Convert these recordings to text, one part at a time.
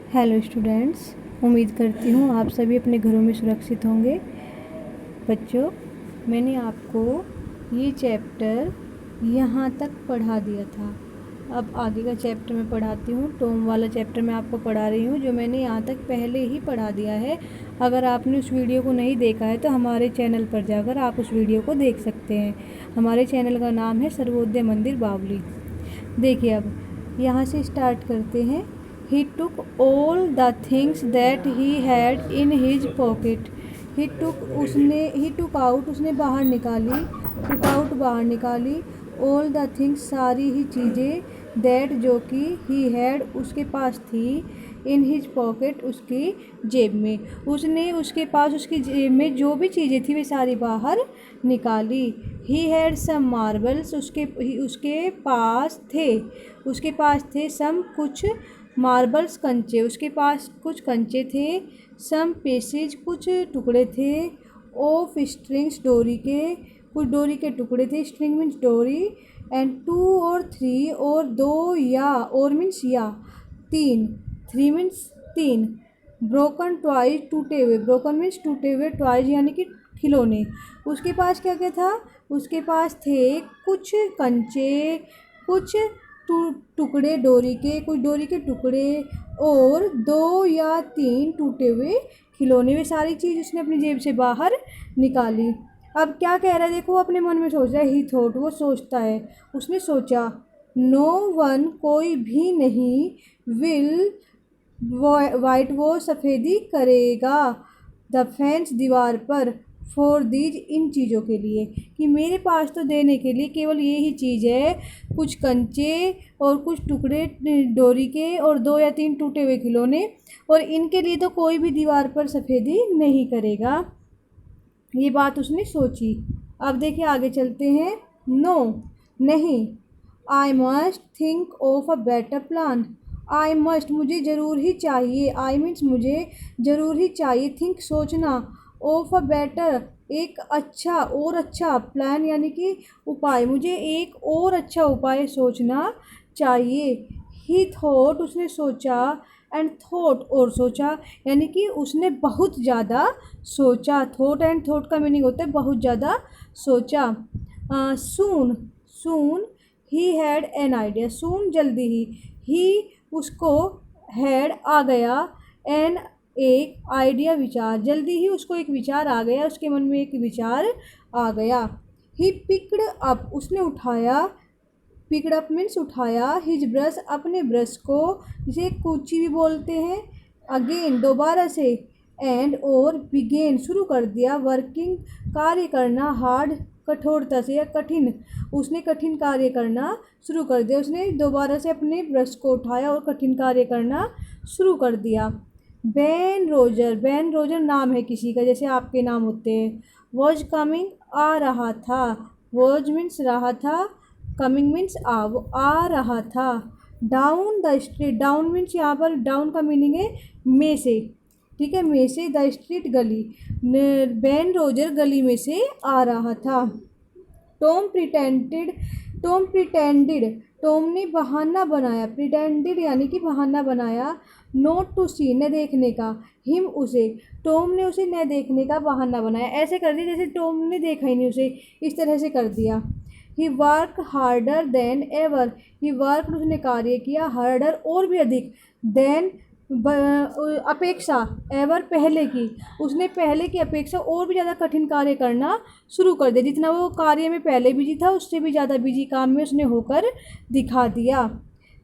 Hello students, उम्मीद करती हूँ आप सभी अपने घरों में सुरक्षित होंगे। बच्चों, मैंने आपको ये चैप्टर यहाँ तक पढ़ा दिया था। अब आगे का चैप्टर मैं पढ़ाती हूँ। टॉम वाला चैप्टर मैं आपको पढ़ा रही हूँ जो मैंने यहाँ तक पहले ही पढ़ा दिया है। अगर आपने उस वीडियो को नहीं देखा है तो हमारे चैनल पर जाकर आप उस वीडियो को देख सकते हैं। हमारे चैनल का नाम है सर्वोदय मंदिर बावली। देखिए, अब यहाँ से स्टार्ट करते हैं। He took all the things that he had in his pocket. He took out, उसने बाहर निकाली, took out बाहर निकाली, all the things सारी ही चीज़ें, that जो कि he had उसके पास थी, in his pocket उसकी जेब में, उसने उसके पास उसकी जेब में जो भी चीज़ें थी वे सारी बाहर निकाली। He had some marbles, उसके पास थे some कुछ मार्बल्स कंचे, उसके पास कुछ कंचे थे। सम पीसेज कुछ टुकड़े थे। ऑफ स्ट्रिंग्स डोरी के कुछ डोरी के टुकड़े थे। स्ट्रिंग मीन्स डोरी। एंड 2 और 3 और 2 या और मीन्स या 3, 3 मीन्स 3। ब्रोकन टॉयज टूटे हुए, ब्रोकन मीन्स टूटे हुए, टॉयज यानी कि खिलौने। उसके पास क्या क्या था? उसके पास थे कुछ कंचे, कुछ टुकड़े डोरी के, कुछ डोरी के टुकड़े और 2 या 3 टूटे हुए खिलौने। वे सारी चीज़ उसने अपनी जेब से बाहर निकाली। अब क्या कह रहा है देखो, अपने मन में सोच रहा है। ही थॉट, वो सोचता है, उसने सोचा। नो वन कोई भी नहीं, विल वाइट वो सफ़ेदी करेगा, द फेंस दीवार पर, फॉर दीज इन चीज़ों के लिए, कि मेरे पास तो देने के लिए केवल ये ही चीज़ है, कुछ कंचे और कुछ टुकड़े डोरी के और 2 या 3 टूटे हुए खिलौने, और इनके लिए तो कोई भी दीवार पर सफ़ेदी नहीं करेगा। ये बात उसने सोची। अब देखिए आगे चलते हैं। नो नहीं, I must think of a better plan. I must मुझे ज़रूर ही चाहिए, आई मीन्स मुझे ज़रूर ही चाहिए, थिंक सोचना, ऑफ अ बेटर एक अच्छा और अच्छा, प्लान यानी कि उपाय, मुझे एक और अच्छा उपाय सोचना चाहिए। ही थॉट उसने सोचा, एंड थॉट और सोचा, यानी कि उसने बहुत ज़्यादा सोचा। थॉट एंड थॉट का मीनिंग होता है बहुत ज़्यादा सोचा। सून सून ही हैड एन आइडिया, सून जल्दी ही उसको हैड आ गया, एन एक आइडिया विचार, जल्दी ही उसको एक विचार आ गया, उसके मन में एक विचार आ गया। ही पिक्ड अप उसने उठाया, पिक्ड अप मीन्स उठाया, हिज ब्रश अपने ब्रश को, जिसे कूची भी बोलते हैं, अगेन दोबारा से, एंड और बिगेन शुरू कर दिया, वर्किंग कार्य करना, हार्ड कठोरता से या कठिन, उसने कठिन कार्य करना शुरू कर दिया। उसने दोबारा से अपने ब्रश को उठाया और कठिन कार्य करना शुरू कर दिया। बैन रोजर नाम है किसी का, जैसे आपके नाम होते हैं। वॉज कमिंग आ रहा था, वॉज मीन्स रहा था, कमिंग मीन्स आ रहा था। Down the street, down means यहाँ पर डाउन का मीनिंग है में से, ठीक है, में से, द स्ट्रीट गली, बैन रोजर गली में से आ रहा था। टॉम प्रिटेंडेड टॉम ने बहाना बनाया, प्रिटेंडेड यानी कि बहाना बनाया, नॉट टू सी न देखने का, हिम उसे, टॉम ने उसे न देखने का बहाना बनाया। ऐसे कर दिया जैसे टॉम ने देखा ही नहीं उसे, इस तरह से कर दिया। ही वर्क हार्डर देन एवर, ही वर्क उसने कार्य किया, हार्डर और भी अधिक, देन अपेक्षा, एवर पहले की, उसने पहले की अपेक्षा और भी ज़्यादा कठिन कार्य करना शुरू कर दिया। जितना वो कार्य में पहले बिजी था उससे भी ज़्यादा बिजी काम में उसने होकर दिखा दिया।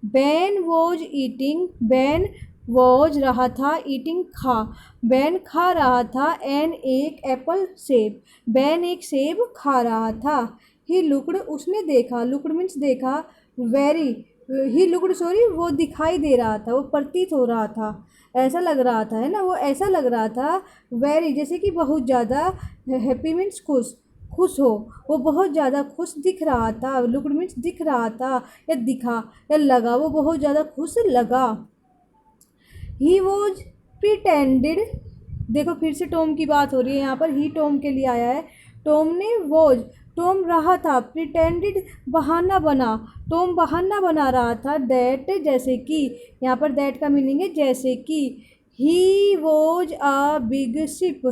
Ban was eating, ban was रहा था, ईटिंग खा, बैन खा रहा था, एन एक एप्पल सेब, बैन एक सेब खा रहा था। ही लुकड उसने देखा, लुकड मीन्स देखा, वेरी ही लुकड सॉरी वो दिखाई दे रहा था, वो प्रतीत हो रहा था, ऐसा लग रहा था, है ना, वो ऐसा लग रहा था। वेरी जैसे कि बहुत ज़्यादा, हैप्पी मीन्स खुश, खुश हो, वो बहुत ज़्यादा खुश दिख रहा था। लुकड मीन्स दिख रहा था या दिखा या लगा, वो बहुत ज़्यादा खुश लगा। ही वॉज प्रिटेंडेड, देखो फिर से टॉम की बात हो रही है यहाँ पर, ही टॉम के लिए आया है। टॉम ने वॉज टॉम रहा था, प्रिटेंडेड बहाना बना, टॉम बहाना बना रहा था, दैट जैसे कि, यहाँ पर दैट का मीनिंग है जैसे कि, he was a big ship,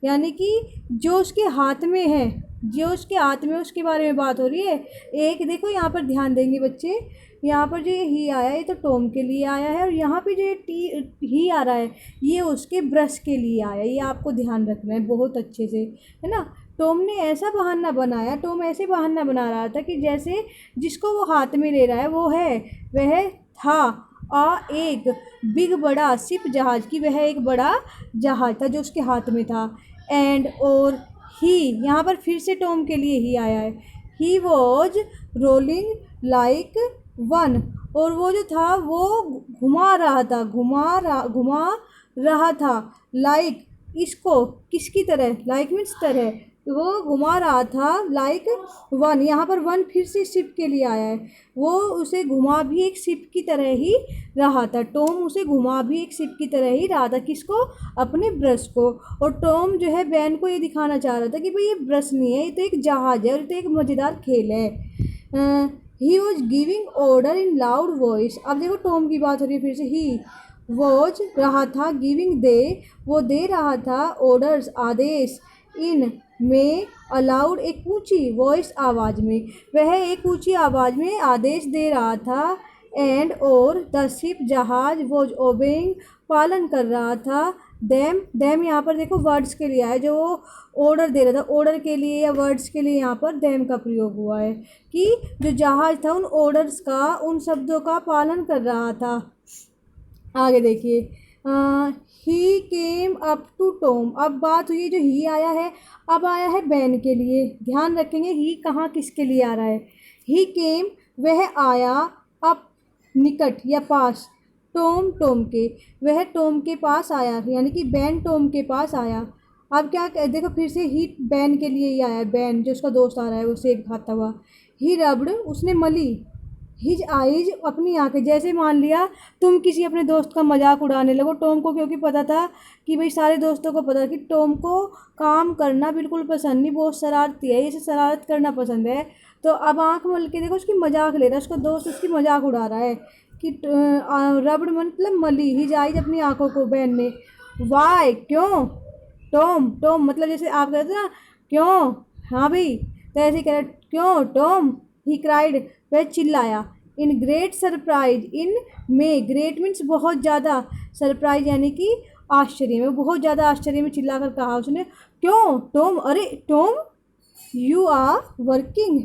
यानी कि जो उसके हाथ में है, जो उसके हाथ में उसके बारे में बात हो रही है। एक देखो यहाँ पर ध्यान देंगे बच्चे, यहाँ पर जो ये ही आया है ये तो टॉम के लिए आया है, और यहाँ पे जो ये ही आ रहा है ये उसके ब्रश के लिए आया है, ये आपको ध्यान रखना है बहुत अच्छे से, है ना। टॉम ने ऐसा बहाना बनाया, टॉम ऐसे बहाना बना रहा था कि जैसे जिसको वो हाथ में ले रहा है वो है, वह था एक बिग बड़ा शिप जहाज की, वह एक बड़ा जहाज था जो उसके हाथ में था। एंड और ही, यहाँ पर फिर से टॉम के लिए ही आया है, he was rolling like one, और वो जो था वो घुमा रहा था, घुमा रहा था, लाइक, इसको किसकी तरह, लाइक मीन्स तरह, वो घुमा रहा था लाइक वन, यहाँ पर वन फिर से शिप के लिए आया है, वो उसे घुमा भी एक शिप की तरह ही रहा था, टॉम उसे घुमा भी एक शिप की तरह ही रहा था, किसको, अपने ब्रश को। और टॉम जो है बैन को ये दिखाना चाह रहा था कि भाई ये ब्रश नहीं है, ये तो एक जहाज है और ये तो एक मज़ेदार खेल है। He was giving order in loud voice, अब देखो टॉम की बात हो रही है फिर से, ही वॉज रहा था, गिविंग दे, वो दे रहा था, ऑर्डर्स आदेश, इन में, अलाउड एक ऊंची वॉइस आवाज़ में, वह एक ऊंची आवाज़ में आदेश दे रहा था। एंड और द शिप जहाज वॉज ओबेइंग, पालन कर रहा था, देम यहाँ पर देखो वर्ड्स के लिए है, जो वो ऑर्डर दे रहा था, ऑर्डर के लिए या वर्ड्स के लिए यहाँ पर देम का प्रयोग हुआ है कि जो जहाज था उन ऑर्डर्स का, उन शब्दों का पालन कर रहा था। आगे देखिए, ही केम अप टू टॉम, अब बात हुई जो ही आया है, अब आया है बैन के लिए, ध्यान रखेंगे ही कहाँ किसके लिए आ रहा है। ही केम, वह आया, अप निकट या पास, टॉम टॉम के, वह टॉम के पास आया, यानी कि बैन टॉम के पास आया। अब क्या देखो फिर से ही बैन के लिए ही आया, बैन जो उसका दोस्त आ रहा है वो सेब खाता हुआ। ही रब्ड, उसने मली, हिज आइज, अपनी आंखें, जैसे मान लिया तुम किसी अपने दोस्त का मजाक उड़ाने लगो, टॉम को क्योंकि पता था कि भाई सारे दोस्तों को पता कि टॉम को काम करना बिल्कुल पसंद नहीं, बहुत शरारती है, इसे शरारत करना पसंद है, तो अब आंख मल के देखो उसकी मजाक ले रहा है, उसका दोस्त उसकी मजाक उड़ा रहा है कि रबड़ मतलब मली, हिज आइज, अपनी आंखों को बैन ने, वाई, क्यों, टॉम, टॉम मतलब जैसे आप कहते ना क्यों, हाँ भाई, तो ऐसे कह रहे क्यों टॉम, ही क्राइड, वह चिल्लाया, इन ग्रेट सरप्राइज, इन में, ग्रेट मीन्स बहुत ज़्यादा, सरप्राइज यानी कि आश्चर्य में, बहुत ज़्यादा आश्चर्य में चिल्ला कर कहा उसने, क्यों टॉम, अरे Tom, you are working,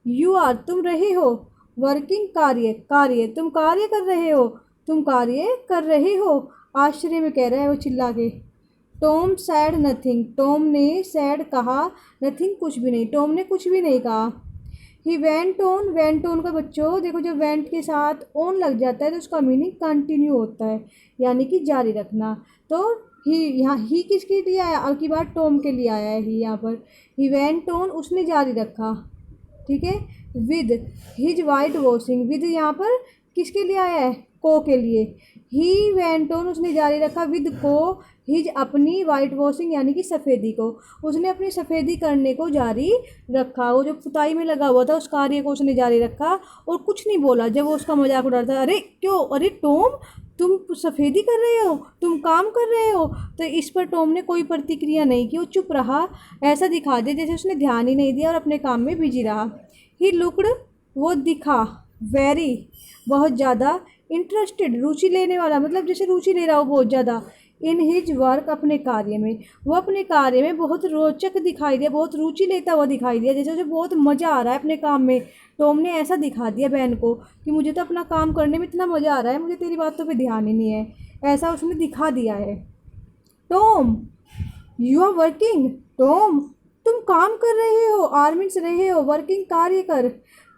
you are तुम रहे हो, वर्किंग कार्य, कार्य तुम कार्य कर रहे हो, तुम कार्य कर रहे हो, आश्चर्य में कह रहा है वो चिल्ला के। टॉम सैड नथिंग, टॉम ने सैड कहा, नथिंग कुछ भी नहीं, टॉम ने कुछ भी नहीं कहा। ही वेंट ऑन का बच्चों देखो जब वेंट के साथ ऑन लग जाता है तो उसका मीनिंग कंटिन्यू होता है, यानी कि जारी रखना। तो ही, यहाँ ही किसके लिए आया, अब की बार टॉम के लिए आया है ही यहाँ पर, ही वेंट ऑन, उसने जारी रखा, ठीक है, with his white washing, with यहाँ पर किसके लिए आया है, को के लिए, ही वेंट ऑन, उसने जारी रखा, विद को, हिज अपनी, वाइट वॉशिंग यानी कि सफ़ेदी को, उसने अपनी सफ़ेदी करने को जारी रखा, वो जो पुताई में लगा हुआ था उस कार्य को उसने जारी रखा, और कुछ नहीं बोला जब वो उसका मजाक उड़ा रहा था, अरे क्यों, अरे टॉम तुम सफ़ेदी कर रहे हो, तुम काम कर रहे हो, तो इस पर टॉम ने कोई प्रतिक्रिया नहीं की, वो चुप रहा, ऐसा दिखा दिया जैसे उसने ध्यान ही नहीं दिया और अपने काम में बिजी रहा। ही लुक्ड, वो दिखा, वेरी, बहुत ज़्यादा, इंटरेस्टेड, रुचि लेने वाला, मतलब जैसे रुचि ले रहा हो बहुत ज़्यादा, इन हिज वर्क, अपने कार्य में, वो अपने कार्य में बहुत रोचक दिखाई दिया, बहुत रुचि लेता हुआ दिखाई दिया, जैसे उसे बहुत मज़ा आ रहा है अपने काम में। टॉम ने ऐसा दिखा दिया बैन को कि मुझे तो अपना काम करने में इतना मज़ा आ रहा है, मुझे तेरी बातों पे ध्यान ही नहीं है, ऐसा उसने दिखा दिया है। Tom, you are working, Tom तुम काम कर रहे हो, आर मीन्स रहे हो, वर्किंग कार्य कर,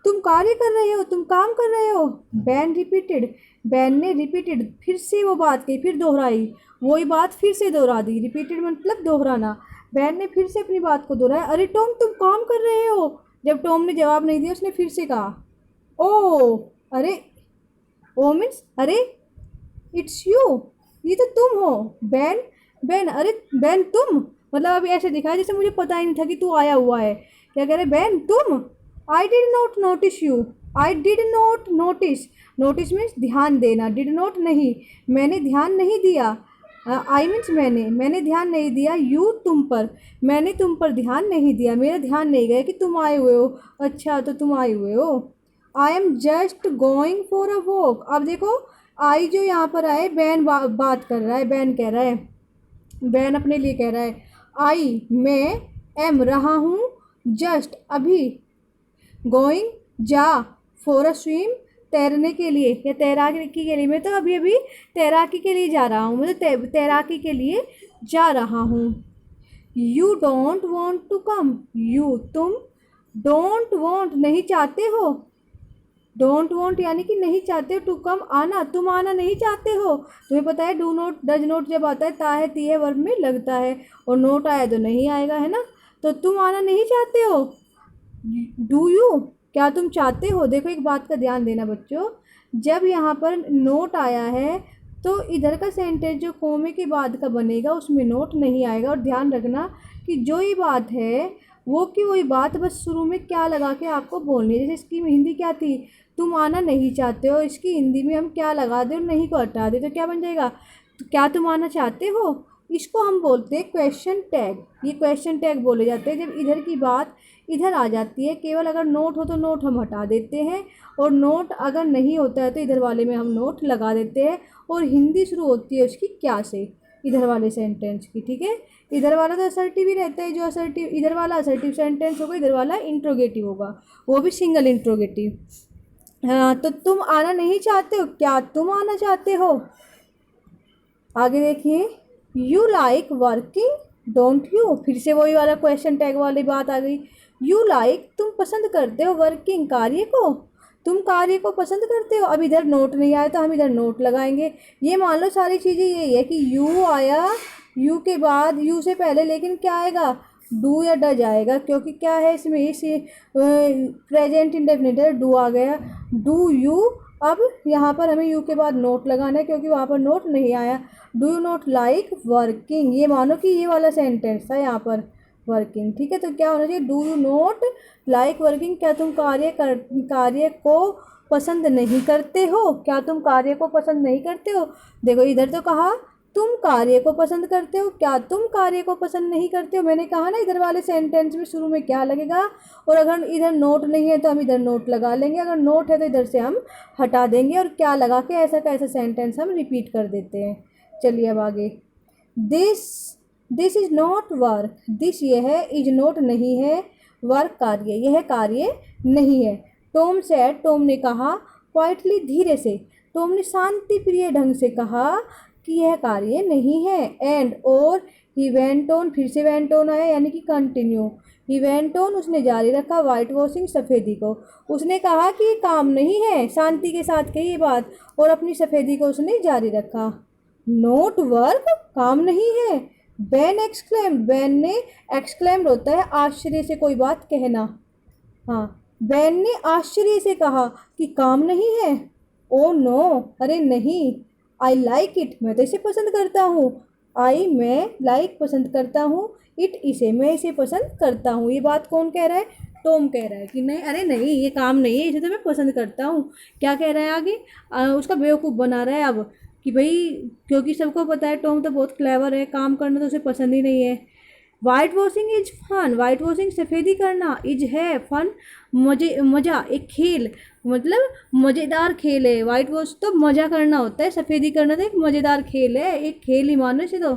तुम कार्य कर रहे हो, तुम काम कर रहे हो। बैन रिपीटेड, बैन ने रिपीटेड, फिर से वो बात कही, फिर दोहराई, वही बात फिर से दोहरा दी, रिपीटेड मतलब दोहराना। बैन ने फिर से अपनी बात को दोहराया, अरे टॉम तुम काम कर रहे हो। जब टॉम ने जवाब नहीं दिया उसने फिर से कहा, ओ, अरे, ओ मीन्स अरे, इट्स यू, ये तो तुम हो। बैन, बैन, अरे बैन तुम, मतलब अभी ऐसे दिखाया जैसे मुझे पता ही नहीं था कि तू आया हुआ है। क्या कह रहे बहन तुम, I did not notice you, I did not notice, notice means ध्यान देना, डिड नॉट नहीं, मैंने ध्यान नहीं दिया, आई मीन्स मैंने ध्यान नहीं दिया, यू तुम पर, मैंने तुम पर ध्यान नहीं दिया, मेरा ध्यान नहीं गया कि तुम आए हुए हो, अच्छा तो तुम आए हुए हो। I am just going for a walk, अब देखो आई जो यहाँ पर आए बैन बात कर रहा है, बैन कह रहा है, बैन अपने लिए कह रहा है, आई मैं, एम रहा हूँ, जस्ट अभी, गोइंग जा, फॉर अ स्विम तैरने के लिए या तैराकी के लिए, मैं तो अभी अभी तैराकी के लिए जा रहा हूँ, मैं तो तैराकी के लिए जा रहा हूँ। You don't want to come, you तुम, डोंट वॉन्ट नहीं चाहते हो, डोंट वॉन्ट यानी कि नहीं चाहते हो, टू कम आना, तुम आना नहीं चाहते हो, तुम्हें पता है डू नोट डज नोट जब आता है ता है ती है वर्ब में लगता है, और नोट आया तो नहीं आएगा, है ना, तो तुम आना नहीं चाहते हो। डू यू क्या तुम चाहते हो, देखो एक बात का ध्यान देना बच्चों, जब यहाँ पर नोट आया है तो इधर का सेंटेंस जो कोमे के बाद का बनेगा उसमें नोट नहीं आएगा, और ध्यान रखना कि जो ये बात है वो की वही बात बस शुरू में क्या लगा के आपको बोलनी है, जैसे इसकी हिंदी क्या थी, तुम आना नहीं चाहते हो, इसकी हिंदी में हम क्या लगा दें और नहीं को हटा दें तो क्या बन जाएगा, तो क्या तुम आना चाहते हो, इसको हम बोलते हैं क्वेश्चन टैग, ये क्वेश्चन टैग बोले जाते हैं जब इधर की बात इधर आ जाती है, केवल अगर नोट हो तो नोट हम हटा देते हैं, और नोट अगर नहीं होता है तो इधर वाले में हम नोट लगा देते हैं, और हिंदी शुरू होती है उसकी क्या से, इधर वाले सेंटेंस की, ठीक है, इधर वाला तो असर्टिव ही रहता है, जो असर्टिव इधर वाला असर्टिव सेंटेंस होगा, इधर वाला इंट्रोगेटिव होगा, वो भी सिंगल इंट्रोगेटिव। हाँ तो तुम आना नहीं चाहते हो, क्या तुम आना चाहते हो। आगे देखिए, you like working don't you, फिर से वही वाला क्वेश्चन टैग वाली बात आ गई, यू लाइक तुम पसंद करते हो, वर्किंग कार्य को, तुम कार्य को पसंद करते हो, अब इधर नोट नहीं आया तो हम इधर नोट लगाएंगे, ये मान लो सारी चीज़ें यही है कि यू आया, यू के बाद यू से पहले लेकिन क्या आएगा, डू या डज आएगा, क्योंकि क्या है इसमें इस प्रेजेंट इंडेफिनिट है, डू आ गया, डू यू, अब यहाँ पर हमें यू के बाद नोट लगाना है क्योंकि वहाँ पर नोट नहीं आया, do you not like working, ये मानो कि ये वाला सेंटेंस था यहाँ पर वर्किंग, ठीक है, तो क्या होना चाहिए, do you not like working, क्या तुम कार्य को पसंद नहीं करते हो, क्या तुम कार्य को पसंद नहीं करते हो, देखो इधर तो कहा तुम कार्य को पसंद करते हो, क्या तुम कार्य को पसंद नहीं करते हो, मैंने कहा ना इधर वाले सेंटेंस में शुरू में क्या लगेगा, और अगर इधर नोट नहीं है तो हम इधर नोट लगा लेंगे, अगर नोट है तो इधर से हम हटा देंगे, और क्या लगा के ऐसा का ऐसा सेंटेंस हम रिपीट कर देते हैं। चलिए अब आगे, this is not work, this ये है, इज नॉट नहीं है, वर्क कार्य, यह कार्य नहीं है, टॉम सेड टॉम ने कहा, क्वाइटली धीरे से, टॉम ने शांति प्रिय ढंग से कहा कि यह कार्य नहीं है, एंड और ही वेंट ऑन, फिर से वेंट ऑन आया यानी कि कंटिन्यू, ही वेंट ऑन उसने जारी रखा, वाइट वॉशिंग सफ़ेदी को, उसने कहा कि ये काम नहीं है, शांति के साथ कही ये बात, और अपनी सफ़ेदी को उसने जारी रखा, नोट वर्क काम नहीं है, बैन एक्सक्लेम, बैन ने एक्सक्लेम्ड होता है आश्चर्य से कोई बात कहना, हाँ बैन ने आश्चर्य से कहा कि काम नहीं है, ओ नो अरे नहीं, आई लाइक इट मैं तो इसे पसंद करता हूँ, आई मैं लाइक पसंद करता हूँ, इट इसे मैं इसे पसंद करता हूँ, ये बात कौन कह रहा है, टॉम कह रहा है कि नहीं अरे नहीं ये काम नहीं है, इसे तो मैं पसंद करता हूँ, क्या कह रहा है आगे, उसका बेवकूफ़ बना रहा है अब कि भाई क्योंकि सबको पता है टॉम तो बहुत क्लेवर है, काम करना तो उसे पसंद ही नहीं है। White washing is fun, white washing सफ़ेदी करना, इज है फन मज़ा एक खेल, मतलब मज़ेदार खेल है, वाइट वॉश तो मज़ा करना होता है, सफ़ेदी करना तो एक मज़ेदार खेल है, एक खेल ही मानो इसे तो।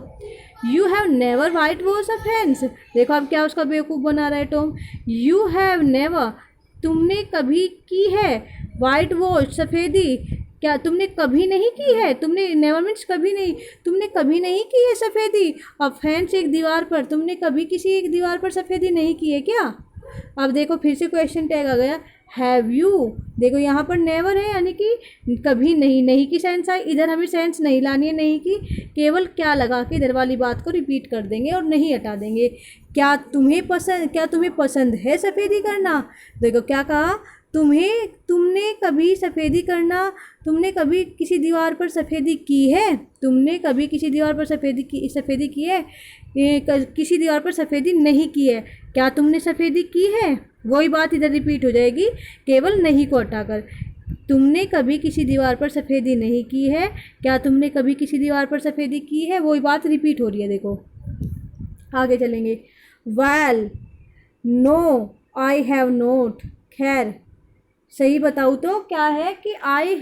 You have never white wash a fence, देखो अब क्या उसका बेवकूफ़ बना रहा है टॉम, यू हैव नेवर तुमने कभी की है, वाइट वॉश सफ़ेदी, क्या तुमने कभी नहीं की है, तुमने नेवर मीन्स कभी नहीं, तुमने कभी नहीं की है सफ़ेदी, अब फेंस एक दीवार पर, तुमने कभी किसी एक दीवार पर सफ़ेदी नहीं की है क्या। अब देखो फिर से क्वेश्चन टैग आ गया, हैव यू, देखो यहाँ पर नेवर है यानी कि कभी नहीं, नहीं की सेंस आई, इधर हमें सेंस नहीं लानी है नहीं की, केवल क्या लगा के इधर वाली बात को रिपीट कर देंगे और नहीं हटा देंगे। क्या तुम्हें पसंद है सफ़ेदी करना, देखो क्या कहा, तुमने कभी सफ़ेदी करना, तुमने कभी किसी दीवार पर सफ़ेदी की है? तुमने कभी किसी दीवार पर सफ़ेदी की है? किसी दीवार पर सफ़ेदी नहीं की है। क्या तुमने सफ़ेदी की है? वही बात इधर रिपीट हो जाएगी, केवल नहीं को हटाकर। तुमने कभी किसी दीवार पर सफ़ेदी नहीं की है। क्या तुमने कभी किसी दीवार पर सफ़ेदी की है? वही बात रिपीट हो रही है। देखो आगे चलेंगे। Well, no, I have not. खैर, सही बताऊँ तो क्या है कि आई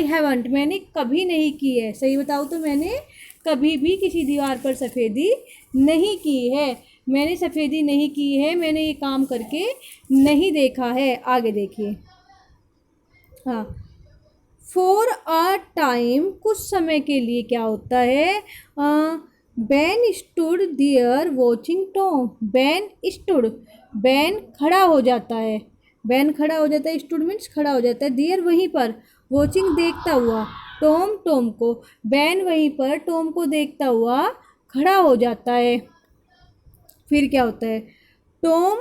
हैवंट, मैंने कभी नहीं की है। सही बताऊँ तो मैंने कभी भी किसी दीवार पर सफ़ेदी नहीं की है। मैंने सफ़ेदी नहीं की है, मैंने ये काम करके नहीं देखा है। आगे देखिए। हाँ, फॉर अ टाइम, कुछ समय के लिए क्या होता है? Ben stood there watching Tom. Ben stood, Ben खड़ा हो जाता है। बैन खड़ा हो जाता है, स्टूड मीन्स खड़ा हो जाता है। दियर वहीं पर, वॉचिंग देखता हुआ, टॉम टॉम को, बैन वहीं पर टॉम को देखता हुआ खड़ा हो जाता है। फिर क्या होता है? Tom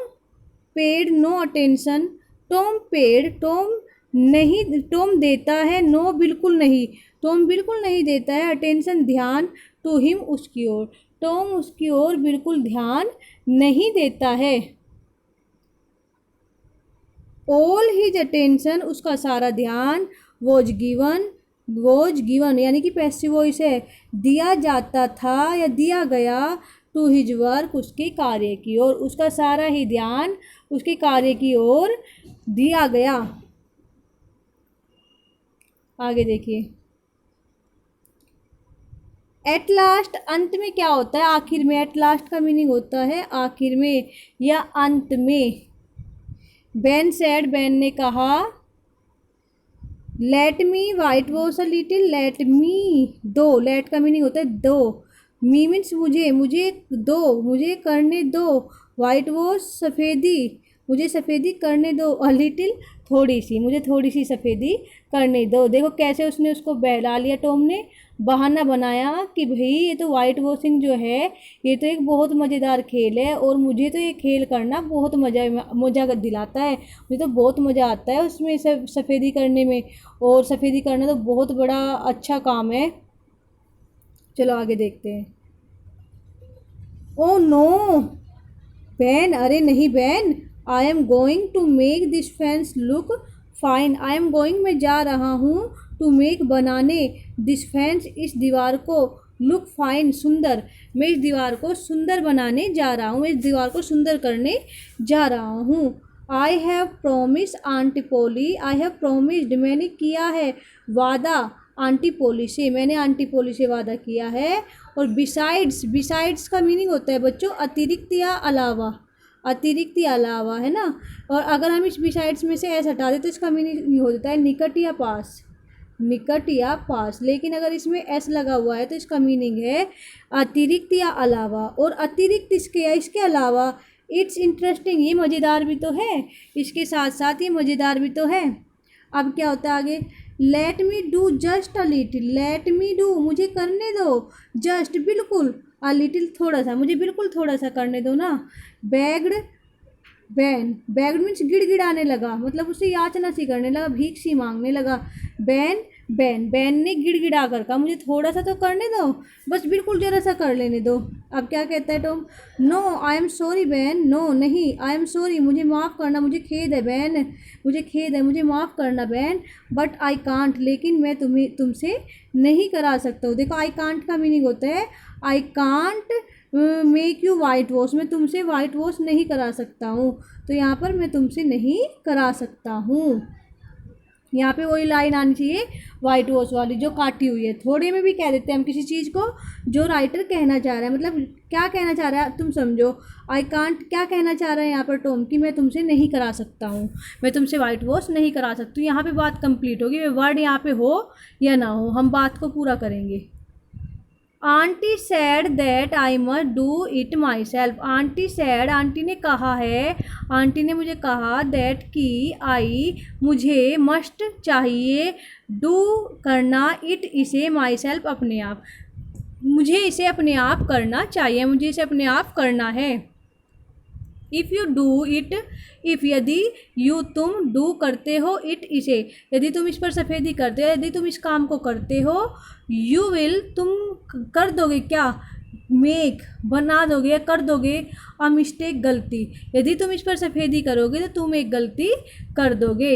paid no attention. Tom paid, Tom नहीं, टॉम देता है, नो बिल्कुल नहीं, टॉम बिल्कुल नहीं देता है, अटेंशन ध्यान, टू हिम उसकी ओर, टॉम उसकी ओर बिल्कुल ध्यान नहीं देता है। ऑल हिज अटेंशन, उसका सारा ध्यान, वॉज गिवन यानी कि पैसिव वॉइस है, दिया जाता था या दिया गया, टू हिज वर्क, उसके कार्य की ओर, उसका सारा ही ध्यान उसके कार्य की ओर दिया गया। आगे देखिए। एट लास्ट, अंत में क्या होता है? आखिर में। एट लास्ट का मीनिंग होता है आखिर में या अंत में। बेन सेड, बेन ने कहा, let me white wash a little, let me, दो, लेट का मीनिंग होता है दो, मी मीन्स मुझे, मुझे दो, मुझे करने दो, वाइट वॉश सफ़ेदी, मुझे सफ़ेदी करने दो, अ लिटिल थोड़ी सी, मुझे थोड़ी सी सफ़ेदी करने दो। देखो कैसे उसने उसको बहला लिया, टॉम ने बहाना बनाया कि भाई ये तो वाइट वॉशिंग जो है ये तो एक बहुत मज़ेदार खेल है और मुझे तो ये खेल करना बहुत मज़ा दिलाता है, मुझे तो बहुत मज़ा आता है उसमें सफ़ेदी करने में, और सफ़ेदी करना तो बहुत बड़ा अच्छा काम है। चलो आगे देखते हैं। ओ नो बैन, अरे नहीं Ben, I am going to make this fence look fine. I am going, मैं जा रहा हूँ, टू मेक बनाने, दिस फेंस, इस दीवार को, लुक फाइन सुंदर, मैं इस दीवार को सुंदर बनाने जा रहा हूँ, मैं इस दीवार को सुंदर करने जा रहा हूँ। I have promise Aunt Polly, I have promised, मैंने किया है वादा, आंटी पोली से, मैंने आंटी पोली से वादा किया है। और बिसाइड्स, बिसाइड्स का मीनिंग होता है बच्चों अतिरिक्त या अलावा, अतिरिक्त या अलावा, है ना। और अगर हम इस बिसाइड्स में से एस हटा दें तो इसका मीनिंग हो जाता है निकट या पास, निकट या पास। लेकिन अगर इसमें एस लगा हुआ है तो इसका मीनिंग है अतिरिक्त या अलावा। और अतिरिक्त इसके या इसके अलावा, इट्स इंटरेस्टिंग, ये मज़ेदार भी तो है, इसके साथ साथ ये मज़ेदार भी तो है। अब क्या होता है आगे? Let me do just a little, let me do, मुझे करने दो, जस्ट बिल्कुल, अ लिटिल थोड़ा सा, मुझे बिल्कुल थोड़ा सा करने दो ना। बैग्ड, बैन, बैग्ड मीन्स गिड़गिड़ाने लगा, मतलब उसे याचना सी करने लगा, भीख सी मांगने लगा। बैन, बैन, बैन ने गिड़गिड़ा कर कहा मुझे थोड़ा सा तो करने दो, बस बिल्कुल ज़रा सा कर लेने दो। अब क्या कहता है Tom? No I am sorry Ben, no नहीं, आई एम सॉरी, मुझे माफ़ करना, मुझे खेद है बैन, मुझे खेद है, मुझे माफ़ करना बैन, बट आई कांट, लेकिन मैं तुमसे नहीं करा सकता हूँ। देखो आई कांट का मीनिंग होता है I can't make you white wash, मैं तुमसे वाइट वॉश नहीं करा सकता हूँ। तो यहाँ पर मैं तुमसे नहीं करा सकता हूँ, यहाँ पे वही लाइन आनी चाहिए वाइट वॉश वाली जो काटी हुई है। थोड़े में भी कह देते हैं हम किसी चीज़ को जो राइटर कहना चाह रहा है, मतलब क्या कहना चाह रहा है तुम समझो। आई कांट क्या कहना चाह रहा है यहाँ पर टॉम कि मैं तुमसे नहीं करा सकता हूँ, मैं तुमसे वाइट वॉश नहीं करा सकती हूँ। यहाँ पे बात कंप्लीट होगी, वर्ड यहाँ पे हो या ना हो, हम बात को पूरा करेंगे। Aunty sad that I must do it my self. Aunty sad, aunty ने कहा है, आंटी ने मुझे कहा, दैट कि आई मुझे, मस्ट चाहिए, डू करना, इट इसे, माई सेल्फ अपने आप, मुझे इसे अपने आप करना चाहिए, मुझे इसे अपने आप करना है। If you do it, if यदि, यू तुम, डू करते हो, इट इसे, यदि तुम इस पर सफ़ेदी करते हो, यदि तुम इस काम को करते हो, यू विल तुम कर दोगे क्या, मेक बना दोगे या कर दोगे, अ मिस्टेक गलती, यदि तुम इस पर सफ़ेदी करोगे तो तुम एक गलती कर दोगे।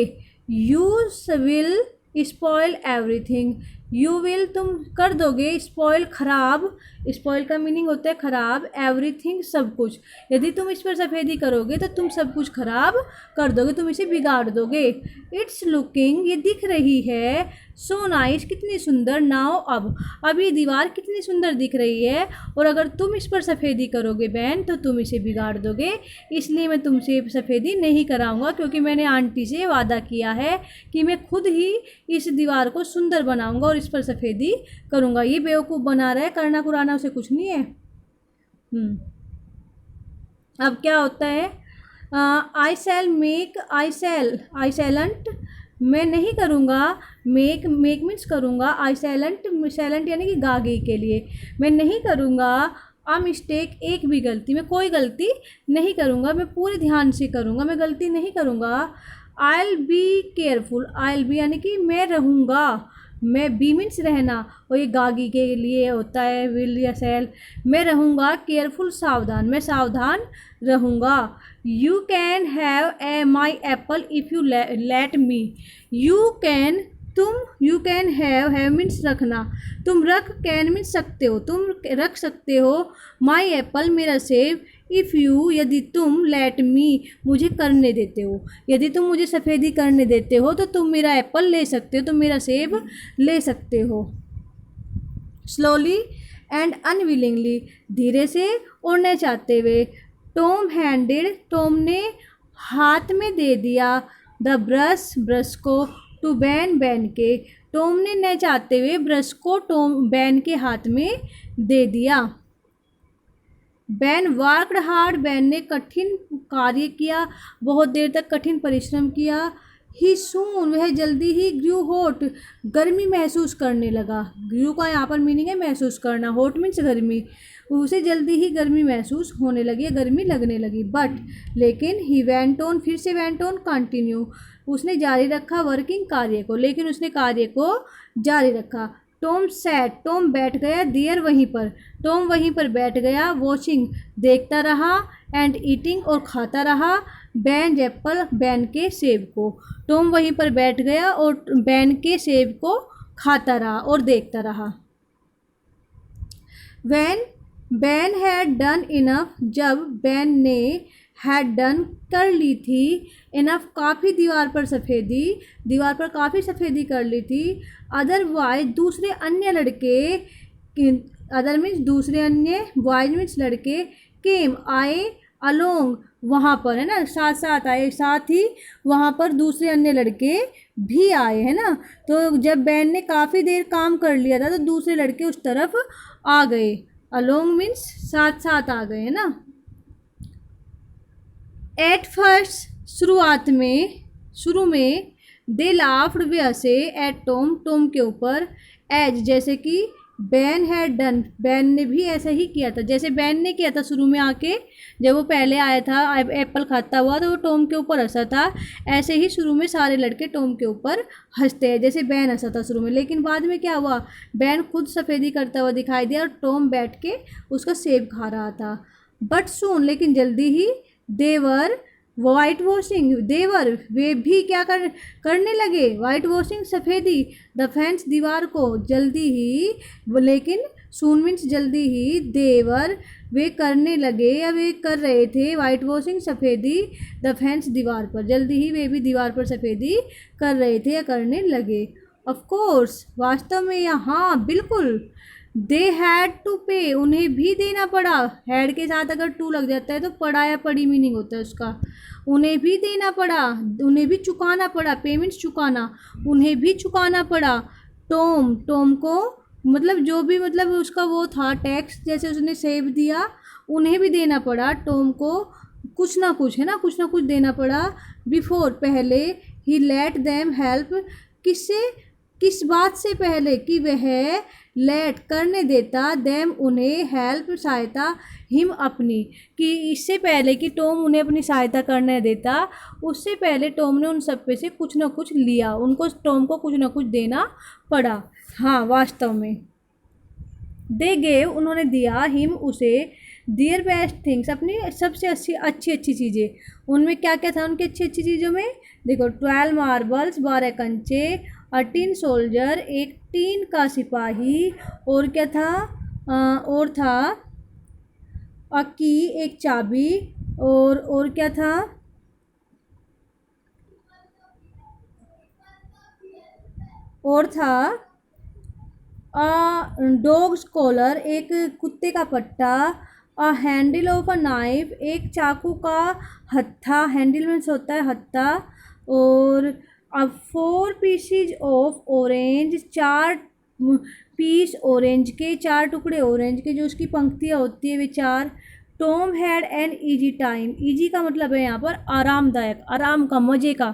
You will spoil everything, you will तुम कर दोगे, स्पॉइल खराब, स्पॉइल का मीनिंग होता है खराब, एवरीथिंग सब कुछ, यदि तुम इस पर सफ़ेदी करोगे तो तुम सब कुछ खराब कर दोगे, तुम इसे बिगाड़ दोगे। इट्स लुकिंग, ये दिख रही है, सो नाइस, कितनी सुंदर, नाउ अब ये दीवार कितनी सुंदर दिख रही है, और अगर तुम इस पर सफ़ेदी करोगे बहन तो तुम इसे बिगाड़ दोगे, इसलिए मैं तुमसे सफ़ेदी नहीं कराऊंगा, क्योंकि मैंने आंटी से वादा किया है कि मैं खुद ही इस दीवार को सुंदर बनाऊंगा और इस पर सफ़ेदी करूंगा। ये बेवकूफ़ बना रहा है, करना कुराना उसे कुछ नहीं है। अब क्या होता है, आई शैल मेक, आई शैलेंट, मैं नहीं करूँगा, मेक मीन्स करूँगा, आई शैलेंट यानी कि गागी के लिए, मैं नहीं करूँगा, अ मिस्टेक एक भी गलती, मैं कोई गलती नहीं करूँगा, मैं पूरे ध्यान से करूँगा, मैं गलती नहीं करूँगा। I will be careful, I will be यानी कि मैं रहूँगा, मैं बी मीन्स रहना, और ये गागी के लिए होता है विल या शैल, मैं रहूँगा केयरफुल सावधान, मैं सावधान रहूँगा। You can have a my Apple if you let me, you can तुम, यू कैन हैव मीन्स रखना, तुम रख, कैन मीन्स सकते हो, तुम रख सकते हो, माई एप्पल मेरा सेब, इफ़ यू यदि तुम, लेट मी मुझे करने देते हो, यदि तुम मुझे सफ़ेदी करने देते हो तो तुम मेरा एप्पल ले सकते हो, तुम मेरा सेब ले सकते हो। स्लोली एंड अनविलिंगली, धीरे से और न चाहते हुए, टॉम हैंडेड, टॉम ने हाथ में दे दिया, द ब्रश ब्रश को, टू बैन बैन के, टॉम ने न चाहते हुए ब्रश को टॉम बैन के हाथ में दे दिया। बैन वर्कड हार्ड, बैन ने कठिन कार्य किया, बहुत देर तक कठिन परिश्रम किया। ही सून, वह जल्दी ही, ग्रू हॉट, गर्मी महसूस करने लगा, ग्रू का यहाँ पर मीनिंग है महसूस करना, हॉट मीन्स गर्मी, उसे जल्दी ही गर्मी महसूस होने लगी, गर्मी लगने लगी। बट लेकिन, ही वेंट ऑन, फिर से वेंट ऑन, कंटिन्यू, उसने जारी रखा, वर्किंग कार्य को, लेकिन उसने कार्य को जारी रखा। टॉम सैट, टॉम बैठ गया, देयर वहीं पर, टॉम वहीं पर बैठ गया, वॉचिंग देखता रहा, एंड ईटिंग और खाता रहा, बैन एप्पल बैन के सेब को, टॉम वहीं पर बैठ गया और बैन के सेब को खाता रहा और देखता रहा। When Ben had done enough, जब बैन ने हैड डन कर ली थी, इनफ काफ़ी, दीवार पर सफ़ेदी, दीवार पर काफ़ी सफ़ेदी कर ली थी, अदरवाइज दूसरे अन्य लड़के, अदर मीन्स दूसरे अन्य, वाइज मीन्स लड़के, केम आए, अलोंग वहाँ पर, है ना, साथ साथ आए, साथ ही वहाँ पर दूसरे अन्य लड़के भी आए, है ना, तो जब बैन ने काफ़ी देर काम कर लिया था तो दूसरे लड़के उस तरफ आ गए, अलोंग मीन्स साथ साथ आ गए, है ना। एट फर्स्ट, शुरुआत में, शुरू में, दे लाफ्ड, वे हंसे, एट टॉम, टॉम के ऊपर, एज जैसे कि, बैन हैड डन, बैन ने भी ऐसा ही किया था, जैसे बैन ने किया था शुरू में आके, जब वो पहले आया था एप्पल खाता हुआ तो वो टॉम के ऊपर हंसा था, ऐसे ही शुरू में सारे लड़के टॉम के ऊपर हंसते हैं, जैसे बैन हंसा था शुरू में, लेकिन बाद में क्या हुआ, बैन खुद सफ़ेदी करता हुआ दिखाई दिया और टॉम बैठ के उसका सेब खा रहा था। बट सून, लेकिन जल्दी ही, देवर वाइट वॉशिंग, देवर वे भी क्या करने लगे, वाइट वॉशिंग सफ़ेदी, द फेंस दीवार को, जल्दी ही, लेकिन सून मीन्स जल्दी ही, देवर वे करने लगे या वे कर रहे थे, वाइट वॉशिंग सफ़ेदी, द फेंस दीवार पर, जल्दी ही वे भी दीवार पर सफ़ेदी कर रहे थे या करने लगे। ऑफ कोर्स, वास्तव में, यहाँ बिल्कुल, दे हैड टू पे, उन्हें भी देना पड़ा, हैड के साथ अगर टू लग जाता है तो पड़ा या पड़ी मीनिंग होता है उसका, उन्हें भी देना पड़ा, उन्हें भी चुकाना पड़ा, पेमेंट्स चुकाना, उन्हें भी चुकाना पड़ा। टॉम, टॉम को मतलब जो भी मतलब उसका वो था टैक्स, जैसे उसने सेब दिया उन्हें भी देना पड़ा, टॉम को कुछ ना कुछ, है ना, कुछ ना कुछ देना पड़ा। बिफोर, पहले, ही लेट देम हेल्प, किससे, किस बात से पहले कि वह लेट करने देता देम उन्हें हेल्प सहायता हिम अपनी, कि इससे पहले कि टॉम उन्हें अपनी सहायता करने देता उससे पहले टॉम ने उन सब पे से कुछ ना कुछ लिया, उनको टॉम को कुछ ना कुछ देना पड़ा। हाँ वास्तव में दे गेव उन्होंने दिया हिम उसे दियर बेस्ट थिंग्स अपनी सबसे अच्छी अच्छी अच्छी चीज़ें। उनमें क्या क्या था उनकी अच्छी अच्छी चीज़ों में, देखो 12 मार्बल्स 12 कंचे, अ टीन सोल्जर एक टीन का सिपाही, और क्या था और था अ की एक चाबी, और क्या था और था डॉग्स कॉलर एक कुत्ते का पट्टा, अ हैंडल ऑफ अ नाइफ एक चाकू का हत्था, हैंडल मीन्स होता है हत्था, और a 4 pieces of orange 4 piece orange के, 4 टुकड़े ऑरेंज के, जो उसकी पंक्तियाँ होती है वे 4। Tom had an easy time, easy का मतलब है यहाँ पर आरामदायक, आराम का, मज़े का।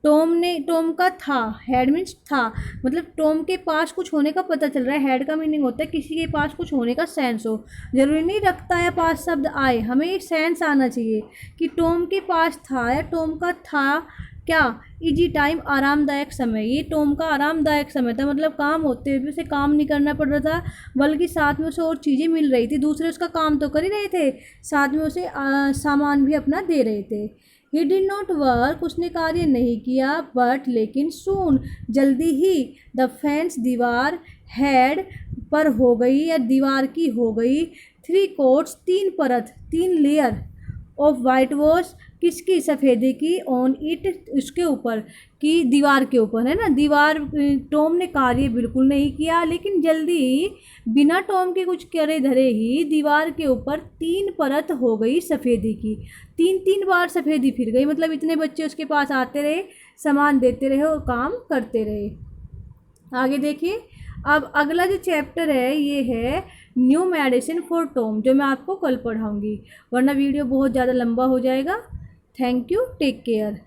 टॉम का था, हैड मीन्स था, मतलब टॉम के पास कुछ होने का पता चल रहा है। हैड का मीनिंग होता है किसी के पास कुछ होने का सेंस हो, जरूरी नहीं रखता या पास शब्द आए, हमें एक सेंस आना चाहिए कि टॉम के पास था या टॉम का था क्या, इजी टाइम आरामदायक समय। ये टॉम का आरामदायक समय था, मतलब काम होते हुए भी उसे काम नहीं करना पड़ रहा था, बल्कि साथ में उसे और चीज़ें मिल रही थी, दूसरे उसका काम तो कर ही रहे थे, साथ में उसे सामान भी अपना दे रहे थे। ही डिड नॉट वर्क उसने कार्य नहीं किया, बट लेकिन सून जल्दी ही, द फेंस दीवार, हैड पर हो गई या दीवार की हो गई, 3 कोट्स 3 परत 3 लेयर, ऑफ वाइट वॉश किसकी, सफ़ेदी की, ऑन इट उसके ऊपर, कि दीवार के ऊपर है ना। दीवार टॉम ने कार्य बिल्कुल नहीं किया, लेकिन जल्दी ही बिना टॉम के कुछ करे धरे ही दीवार के ऊपर 3 परत हो गई सफ़ेदी की, 3 बार सफ़ेदी फिर गई, मतलब इतने बच्चे उसके पास आते रहे, सामान देते रहे और काम करते रहे। आगे देखिए, अब अगला जो चैप्टर है ये है न्यू मेडिसिन फॉर टॉम, जो मैं आपको कल पढ़ाऊँगी, वरना वीडियो बहुत ज़्यादा लंबा हो जाएगा। Thank you, take care.